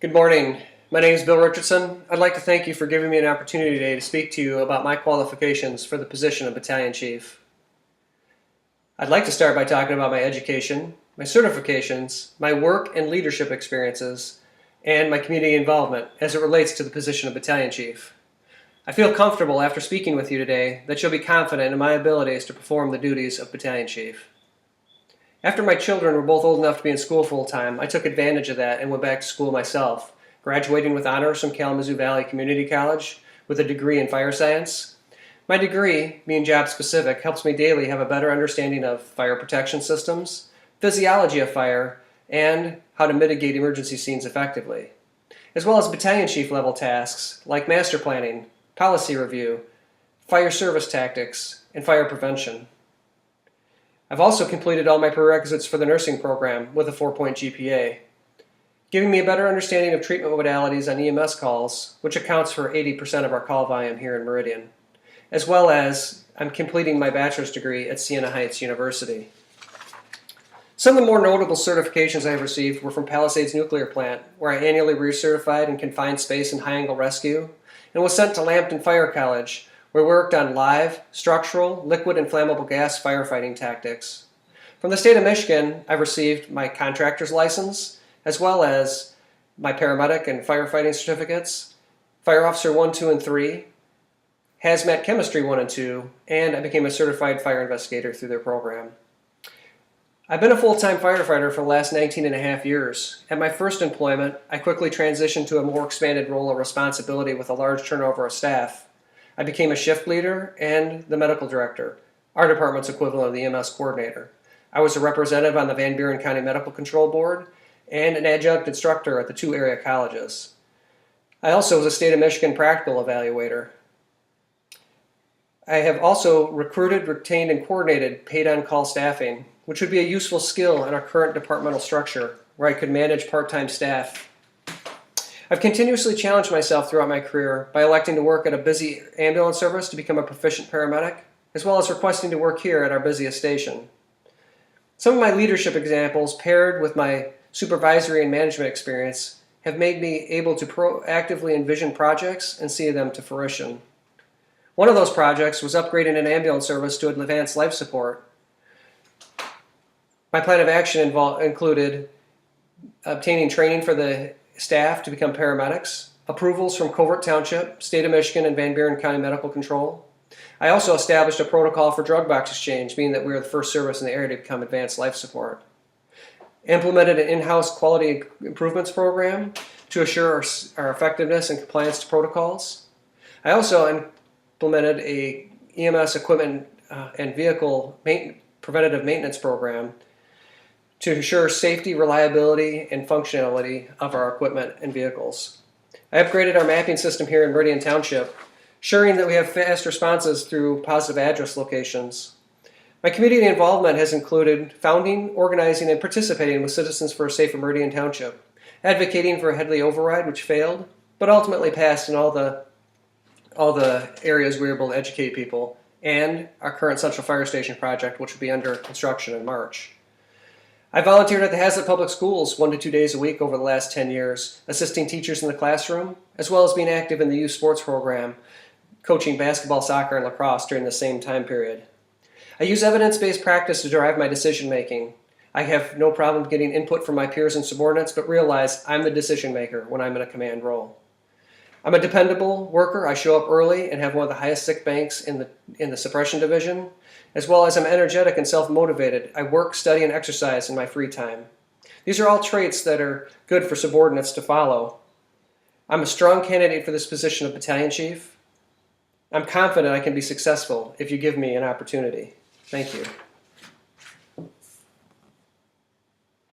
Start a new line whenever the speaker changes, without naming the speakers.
Good morning. My name is Bill Richardson. I'd like to thank you for giving me an opportunity today to speak to you about my qualifications for the position of Battalion Chief. I'd like to start by talking about my education, my certifications, my work and leadership experiences, and my community involvement as it relates to the position of Battalion Chief. I feel comfortable after speaking with you today that you'll be confident in my abilities to perform the duties of Battalion Chief. After my children were both old enough to be in school full-time, I took advantage of that and went back to school myself, graduating with honors from Kalamazoo Valley Community College with a degree in fire science. My degree, being job-specific, helps me daily have a better understanding of fire protection systems, physiology of fire, and how to mitigate emergency scenes effectively, as well as battalion chief level tasks like master planning, policy review, fire service tactics, and fire prevention. I've also completed all my prerequisites for the nursing program with a 4-point GPA, giving me a better understanding of treatment modalities on EMS calls, which accounts for 80% of our call volume here in Meridian, as well as I'm completing my bachelor's degree at Siena Heights University. Some of the more notable certifications I have received were from Palisades Nuclear Plant, where I annually recertified in confined space and high-angle rescue, and was sent to Lambton Fire College, where we worked on live, structural, liquid, and flammable gas firefighting tactics. From the state of Michigan, I've received my contractor's license, as well as my paramedic and firefighting certificates, Fire Officer 1, 2, and 3, Hazmat Chemistry 1 and 2, and I became a certified fire investigator through their program. I've been a full-time firefighter for the last 19 and a half years. At my first employment, I quickly transitioned to a more expanded role of responsibility with a large turnover of staff. I became a shift leader and the medical director, our department's equivalent of the EMS coordinator. I was a representative on the Van Buren County Medical Control Board and an adjunct instructor at the 2 area colleges. I also was a state of Michigan practical evaluator. I have also recruited, retained, and coordinated paid on-call staffing, which would be a useful skill in our current departmental structure, where I could manage part-time staff. I've continuously challenged myself throughout my career by electing to work at a busy ambulance service to become a proficient paramedic, as well as requesting to work here at our busiest station. Some of my leadership examples, paired with my supervisory and management experience, have made me able to proactively envision projects and see them to fruition. One of those projects was upgrading an ambulance service to advanced life support. My plan of action included obtaining training for the staff to become paramedics, approvals from Covert Township, State of Michigan, and Van Buren County Medical Control. I also established a protocol for drug box exchange, being that we were the first service in the area to become advanced life support. Implemented an in-house quality improvements program to assure our effectiveness and compliance to protocols. I also implemented a EMS equipment and vehicle preventative maintenance program to ensure safety, reliability, and functionality of our equipment and vehicles. I upgraded our mapping system here in Meridian Township, ensuring that we have fast responses through positive address locations. My community involvement has included founding, organizing, and participating with Citizens for a Safer Meridian Township, advocating for a Headley override, which failed, but ultimately passed in all the areas we were able to educate people, and our current Central Fire Station project, which will be under construction in March. I volunteered at the Hazlet Public Schools 1 to 2 days a week over the last 10 years, assisting teachers in the classroom, as well as being active in the youth sports program, coaching basketball, soccer, and lacrosse during the same time period. I use evidence-based practice to drive my decision-making. I have no problem getting input from my peers and subordinates, but realize I'm the decision-maker when I'm in a command role. I'm a dependable worker. I show up early and have one of the highest sick banks in the suppression division, as well as I'm energetic and self-motivated. I work, study, and exercise in my free time. These are all traits that are good for subordinates to follow. I'm a strong candidate for this position of Battalion Chief. I'm confident I can be successful if you give me an opportunity. Thank you.